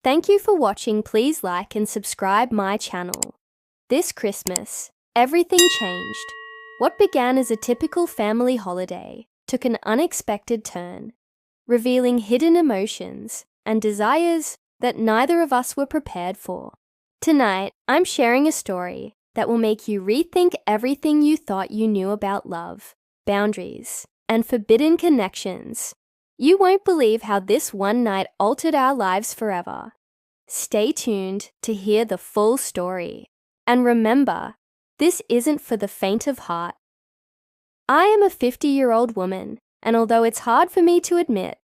Thank you for watching. Please like and subscribe my channel. This Christmas, everything changed. What began as a typical family holiday took an unexpected turn, revealing hidden emotions and desires that neither of us were prepared for. Tonight, I'm sharing a story that will make you rethink everything you thought you knew about love, boundaries, and forbidden connections. You won't believe how this one night altered our lives forever. Stay tuned to hear the full story. And remember, this isn't for the faint of heart. I am a 50-year-old woman, and although it's hard for me to admit,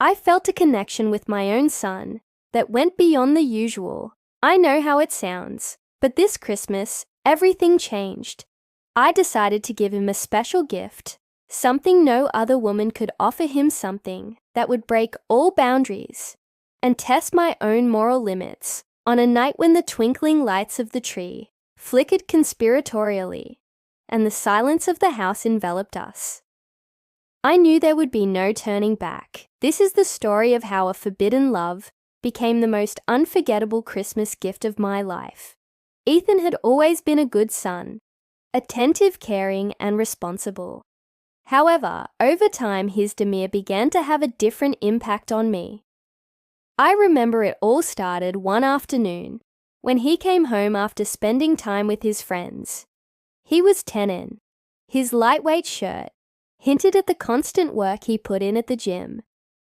I felt a connection with my own son that went beyond the usual. I know how it sounds, but this Christmas, everything changed. I decided to give him a special gift, something no other woman could offer him, something that would break all boundaries and test my own moral limits on a night when the twinkling lights of the tree flickered conspiratorially and the silence of the house enveloped us. I knew there would be no turning back. This is the story of how a forbidden love became the most unforgettable Christmas gift of my life. Ethan had always been a good son, attentive, caring, and responsible. However, over time his demeanor began to have a different impact on me. I remember it all started one afternoon when he came home after spending time with his friends. He was tannin. His lightweight shirt hinted at the constant work he put in at the gym,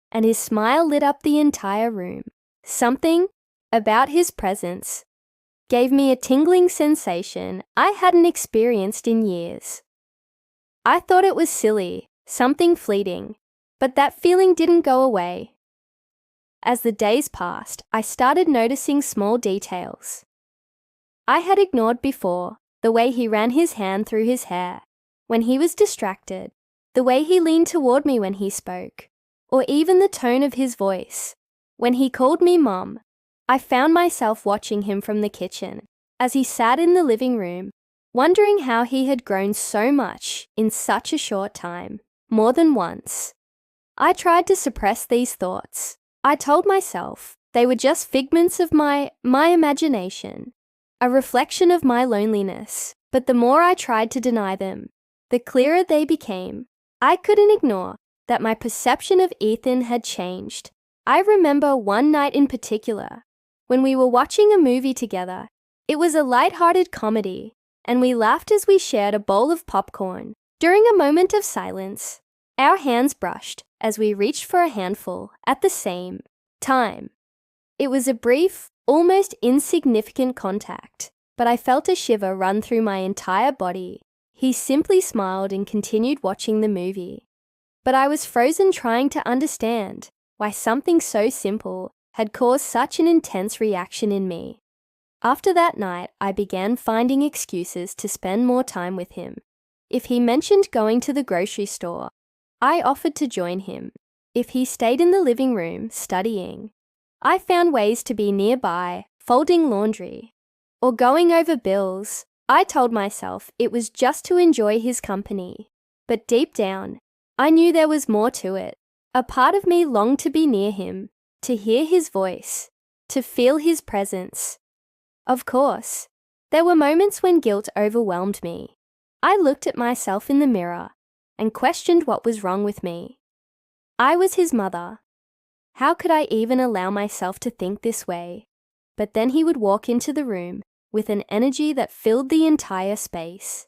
and his smile lit up the entire room. Something about his presence gave me a tingling sensation I hadn't experienced in years. I thought it was silly, something fleeting, but that feeling didn't go away. As the days passed, I started noticing small details I had ignored before: the way he ran his hand through his hair when he was distracted, the way he leaned toward me when he spoke, or even the tone of his voice when he called me Mom. I found myself watching him from the kitchen as he sat in the living room, wondering how he had grown so much in such a short time. More than once, I tried to suppress these thoughts. I told myself they were just figments of my imagination, a reflection of my loneliness. But the more I tried to deny them, the clearer they became. I couldn't ignore that my perception of Ethan had changed. I remember one night in particular when we were watching a movie together. It was a light-hearted comedy, and we laughed as we shared a bowl of popcorn. During a moment of silence, our hands brushed as we reached for a handful at the same time. It was a brief, almost insignificant contact, but I felt a shiver run through my entire body. He simply smiled and continued watching the movie. But I was frozen, trying to understand why something so simple had caused such an intense reaction in me. After that night, I began finding excuses to spend more time with him. If he mentioned going to the grocery store, I offered to join him. If he stayed in the living room studying, I found ways to be nearby, folding laundry, or going over bills. I told myself it was just to enjoy his company, but deep down, I knew there was more to it. A part of me longed to be near him, to hear his voice, to feel his presence. Of course, there were moments when guilt overwhelmed me. I looked at myself in the mirror and questioned what was wrong with me. I was his mother. How could I even allow myself to think this way? But then he would walk into the room with an energy that filled the entire space,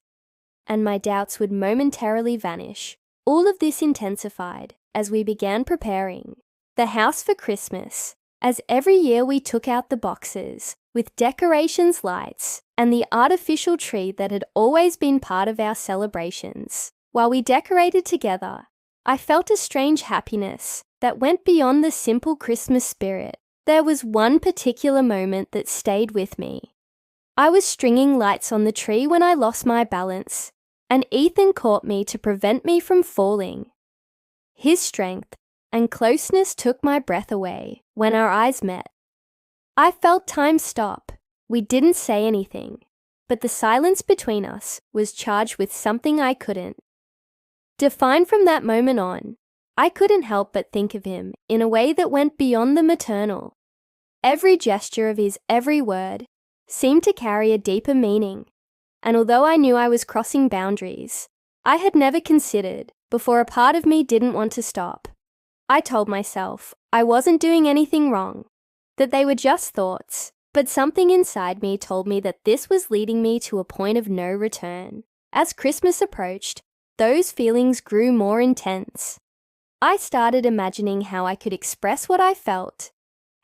and my doubts would momentarily vanish. All of this intensified as we began preparing the house for Christmas. As every year we took out the boxes with decorations, lights, and the artificial tree that had always been part of our celebrations. While we decorated together, I felt a strange happiness that went beyond the simple Christmas spirit. There was one particular moment that stayed with me. I was stringing lights on the tree when I lost my balance, and Ethan caught me to prevent me from falling. His strength and closeness took my breath away when our eyes met. I felt time stop. We didn't say anything, but the silence between us was charged with something I couldn't define. From that moment on, I couldn't help but think of him in a way that went beyond the maternal. Every gesture of his every word seemed to carry a deeper meaning, and although I knew I was crossing boundaries, I had never considered before a part of me didn't want to stop. I told myself I wasn't doing anything wrong, that they were just thoughts, but something inside me told me that this was leading me to a point of no return. As Christmas approached, those feelings grew more intense. I started imagining how I could express what I felt,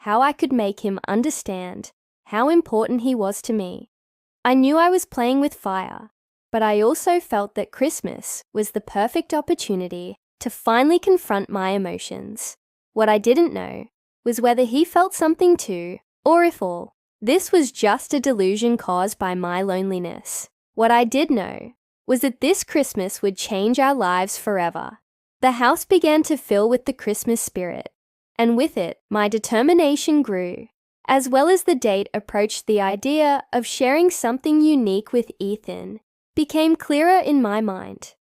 how I could make him understand how important he was to me. I knew I was playing with fire, but I also felt that Christmas was the perfect opportunity to finally confront my emotions. What I didn't know was whether he felt something too, or if all this was just a delusion caused by my loneliness. What I did know was that this Christmas would change our lives forever. The house began to fill with the Christmas spirit, and with it, my determination grew. As well as the date approached, the idea of sharing something unique with Ethan became clearer in my mind.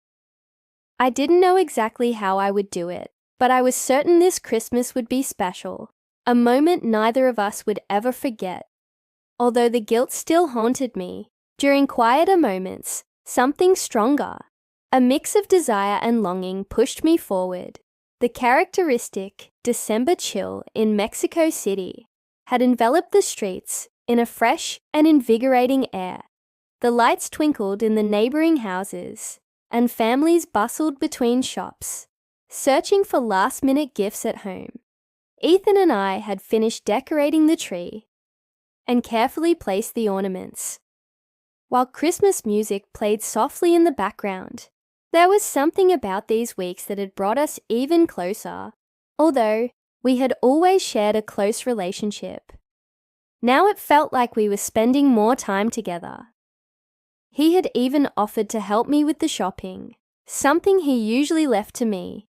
I didn't know exactly how I would do it, but I was certain this Christmas would be special, a moment neither of us would ever forget. Although the guilt still haunted me, during quieter moments, something stronger, a mix of desire and longing, pushed me forward. The characteristic December chill in Mexico City had enveloped the streets in a fresh and invigorating air. The lights twinkled in the neighboring houses, and families bustled between shops, searching for last-minute gifts at home. Ethan and I had finished decorating the tree and carefully placed the ornaments, while Christmas music played softly in the background. There was something about these weeks that had brought us even closer, although we had always shared a close relationship. Now it felt like we were spending more time together. He had even offered to help me with the shopping, something he usually left to me,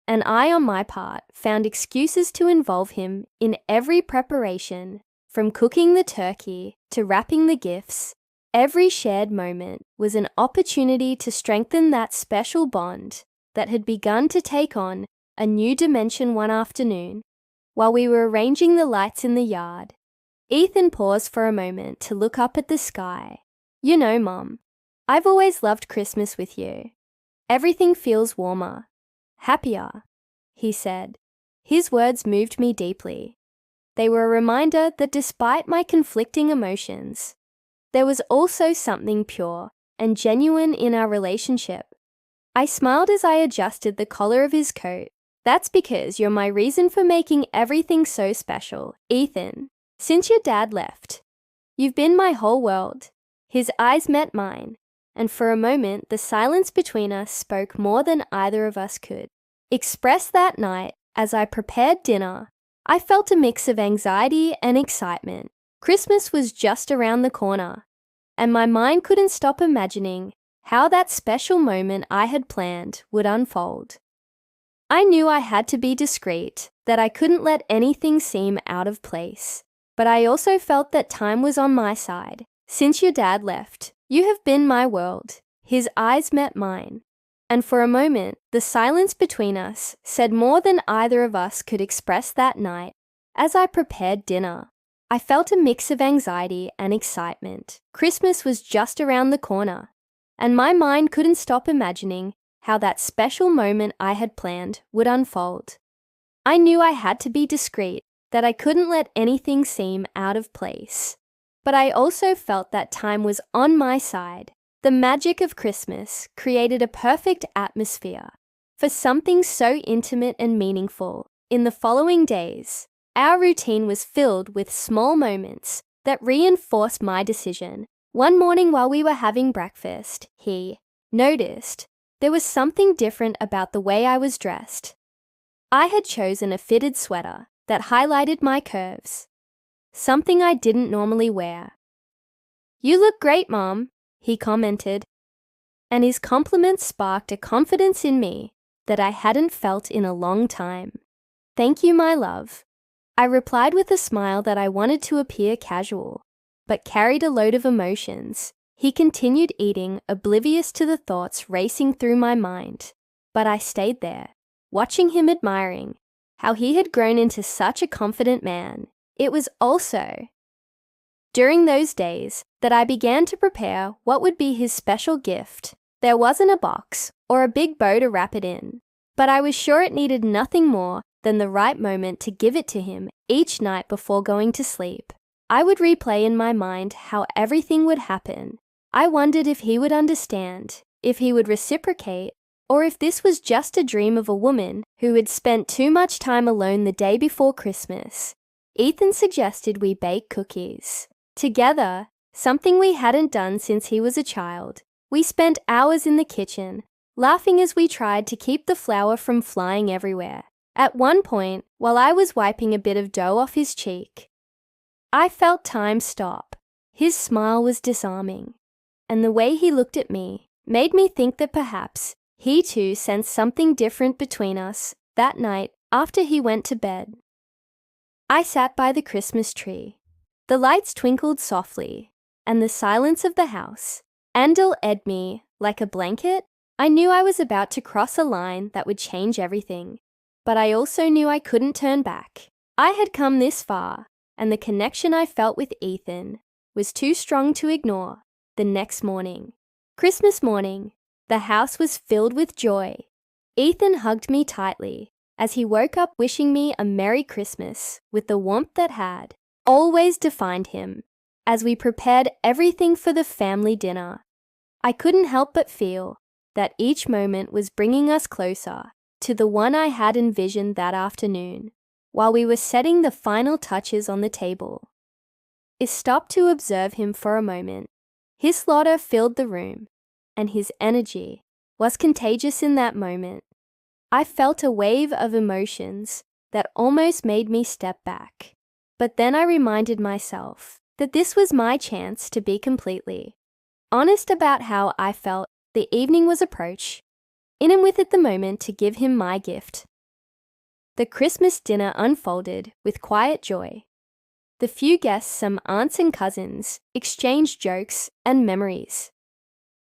and I, on my part, found excuses to involve him in every preparation, from cooking the turkey to wrapping the gifts. Every shared moment was an opportunity to strengthen that special bond that had begun to take on a new dimension. One afternoon, while we were arranging the lights in the yard, Ethan paused for a moment to look up at the sky. "You know, Mom, I've always loved Christmas with you. Everything feels warmer, happier," he said. His words moved me deeply. They were a reminder that despite my conflicting emotions, there was also something pure and genuine in our relationship. I smiled as I adjusted the collar of his coat. "That's because you're my reason for making everything so special, Ethan. Since your dad left, you've been my whole world." His eyes met mine, and for a moment the silence between us spoke more than either of us could express. That night, as I prepared dinner, I felt a mix of anxiety and excitement. Christmas was just around the corner, and my mind couldn't stop imagining how that special moment I had planned would unfold. I knew I had to be discreet, that I couldn't let anything seem out of place, but I also felt that time was on my side. "Since your dad left, you have been my world." His eyes met mine, and for a moment, the silence between us said more than either of us could express. That night, as I prepared dinner, I felt a mix of anxiety and excitement. Christmas was just around the corner, and my mind couldn't stop imagining how that special moment I had planned would unfold. I knew I had to be discreet, that I couldn't let anything seem out of place, but I also felt that time was on my side. The magic of Christmas created a perfect atmosphere for something so intimate and meaningful. In the following days, our routine was filled with small moments that reinforced my decision. One morning while we were having breakfast, he noticed there was something different about the way I was dressed. I had chosen a fitted sweater that highlighted my curves, something I didn't normally wear. "You look great, Mom," he commented, and his compliment sparked a confidence in me that I hadn't felt in a long time. "Thank you, my love," I replied with a smile that I wanted to appear casual, but carried a load of emotions. He continued eating, oblivious to the thoughts racing through my mind, but I stayed there, watching him, admiring how he had grown into such a confident man. It was also during those days that I began to prepare what would be his special gift. There wasn't a box or a big bow to wrap it in, but I was sure it needed nothing more than the right moment to give it to him each night before going to sleep. I would replay in my mind how everything would happen. I wondered if he would understand, if he would reciprocate, or if this was just a dream of a woman who had spent too much time alone the day before Christmas. Ethan suggested we bake cookies. Together, something we hadn't done since he was a child. We spent hours in the kitchen, laughing as we tried to keep the flour from flying everywhere. At one point, while I was wiping a bit of dough off his cheek, I felt time stop. His smile was disarming, and the way he looked at me made me think that perhaps he too sensed something different between us that night after he went to bed. I sat by the Christmas tree. The lights twinkled softly, and the silence of the house enveloped me like a blanket. I knew I was about to cross a line that would change everything, but I also knew I couldn't turn back. I had come this far, and the connection I felt with Ethan was too strong to ignore. The next morning, Christmas morning, the house was filled with joy. Ethan hugged me tightly as he woke up wishing me a Merry Christmas with the warmth that had always defined him. As we prepared everything for the family dinner, I couldn't help but feel that each moment was bringing us closer to the one I had envisioned that afternoon. While we were setting the final touches on the table, I stopped to observe him for a moment. His slaughter filled the room, and his energy was contagious in that moment. I felt a wave of emotions that almost made me step back. But then I reminded myself that this was my chance to be completely honest about how I felt. The evening was approached, in and with it the moment to give him my gift. The Christmas dinner unfolded with quiet joy. The few guests, some aunts and cousins, exchanged jokes and memories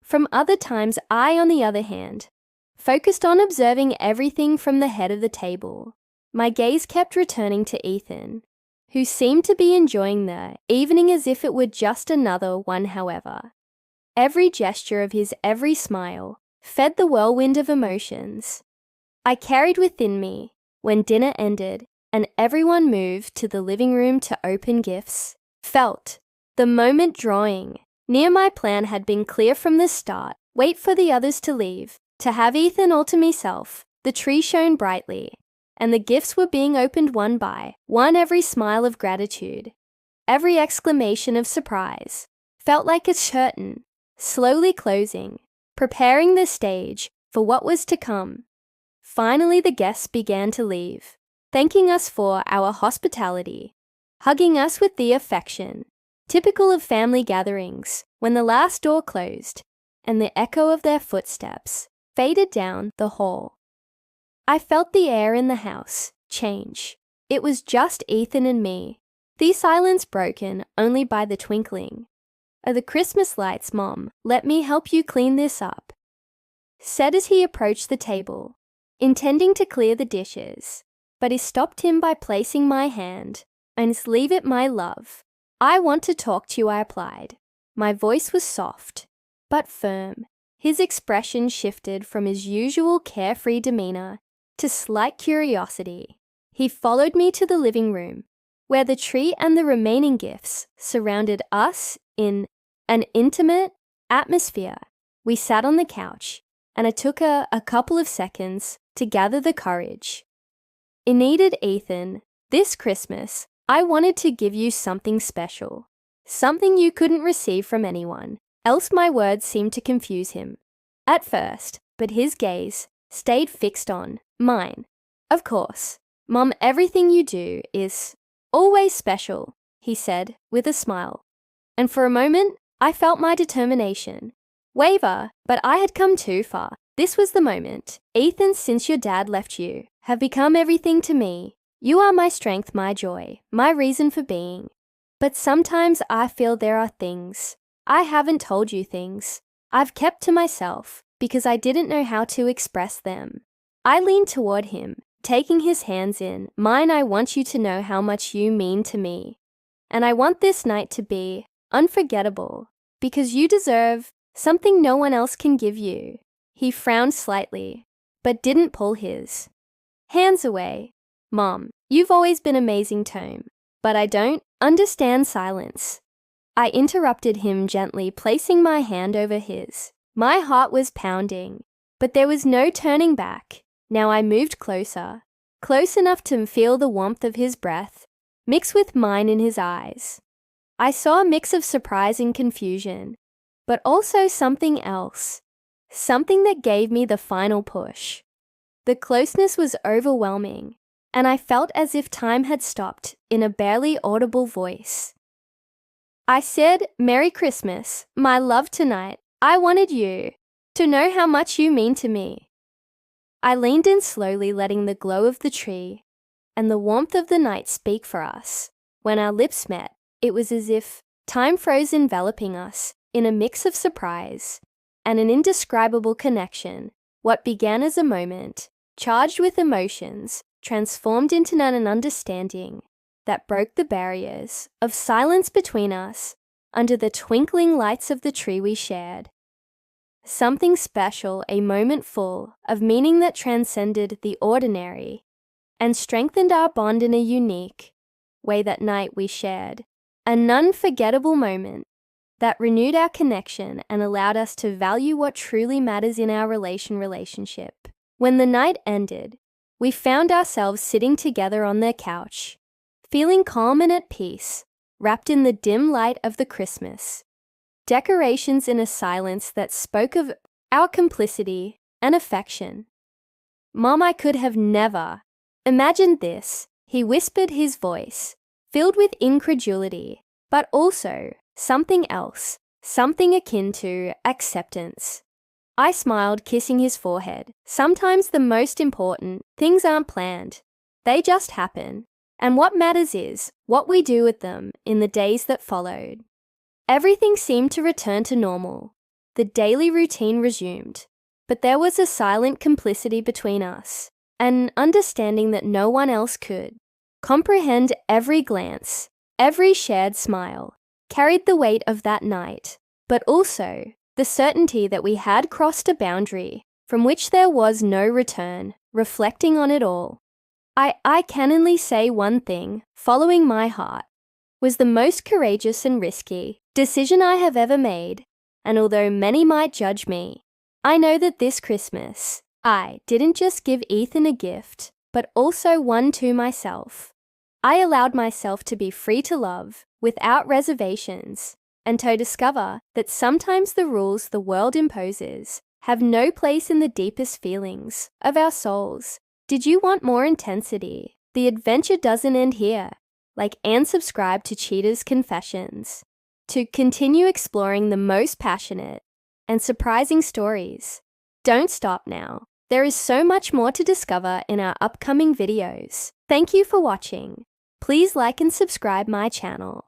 from other times. I, on the other hand, focused on observing everything from the head of the table. My gaze kept returning to Ethan, who seemed to be enjoying the evening as if it were just another one. However, every gesture of his, every smile, fed the whirlwind of emotions I carried within me. When dinner ended and everyone moved to the living room to open gifts, felt the moment drawing near. My plan had been clear from the start: wait for the others to leave, to have Ethan all to myself. The tree shone brightly, and the gifts were being opened one by one. Every smile of gratitude, every exclamation of surprise, felt like a curtain slowly closing, preparing the stage for what was to come. Finally, the guests began to leave, thanking us for our hospitality, hugging us with the affection typical of family gatherings. When the last door closed and the echo of their footsteps faded down the hall, I felt the air in the house change. It was just Ethan and me, the silence broken only by the twinkling of the Christmas lights. "Mom, let me help you clean this up," said as he approached the table, intending to clear the dishes, but he stopped him by placing my hand on his. "Leave it, my love. I want to talk to you," I replied. My voice was soft, but firm. His expression shifted from his usual carefree demeanor to slight curiosity. He followed me to the living room, where the tree and the remaining gifts surrounded us in an intimate atmosphere. We sat on the couch, and it took a couple of seconds to gather the courage it needed. "Ethan, this Christmas, I wanted to give you something special, something you couldn't receive from anyone else." My words seemed to confuse him at first, but his gaze stayed fixed on mine. "Of course, Mom, everything you do is always special," he said with a smile. And for a moment, I felt my determination waver, but I had come too far. This was the moment. "Ethan, since your dad left you, have become everything to me. You are my strength, my joy, my reason for being. But sometimes I feel there are things I haven't told you, things I've kept to myself because I didn't know how to express them." I leaned toward him, taking his hands in mine. I want you to know how much you mean to me. And I want this night to be unforgettable because you deserve something no one else can give you. He frowned slightly, but didn't pull his hands away. Mom, you've always been amazing, Tome, but I don't understand silence. I interrupted him gently, placing my hand over his. My heart was pounding, but there was no turning back. Now I moved closer, close enough to feel the warmth of his breath, mixed with mine in his eyes. I saw a mix of surprise and confusion, but also something else, something that gave me the final push. The closeness was overwhelming, and I felt as if time had stopped in a barely audible voice. I said, "Merry Christmas, my love, tonight. I wanted you to know how much you mean to me." I leaned in slowly, letting the glow of the tree and the warmth of the night speak for us. When our lips met, it was as if time froze, enveloping us in a mix of surprise and an indescribable connection. What began as a moment, charged with emotions, transformed into an understanding that broke the barriers of silence between us under the twinkling lights of the tree we shared. Something special, a moment full of meaning that transcended the ordinary and strengthened our bond in a unique way. That night we shared an unforgettable moment that renewed our connection and allowed us to value what truly matters in our relationship. When the night ended, we found ourselves sitting together on their couch, feeling calm and at peace, wrapped in the dim light of the Christmas decorations, in a silence that spoke of our complicity and affection. Mom, I could have never imagined this, he whispered, his voice filled with incredulity, but also something else, something akin to acceptance. I smiled, kissing his forehead. Sometimes the most important things aren't planned. They just happen. And what matters is what we do with them in the days that followed. Everything seemed to return to normal. The daily routine resumed, but there was a silent complicity between us, an understanding that no one else could comprehend. Every glance, every shared smile carried the weight of that night, but also the certainty that we had crossed a boundary from which there was no return. Reflecting on it all, I can only say one thing: following my heart was the most courageous and risky decision I have ever made. And although many might judge me, I know that this Christmas, I didn't just give Ethan a gift, but also one to myself. I allowed myself to be free to love without reservations, and to discover that sometimes the rules the world imposes have no place in the deepest feelings of our souls. Did you want more intensity? The adventure doesn't end here. Like and subscribe to Cheetah's Confessions to continue exploring the most passionate and surprising stories. Don't stop now. There is so much more to discover in our upcoming videos. Thank you for watching. Please like and subscribe my channel.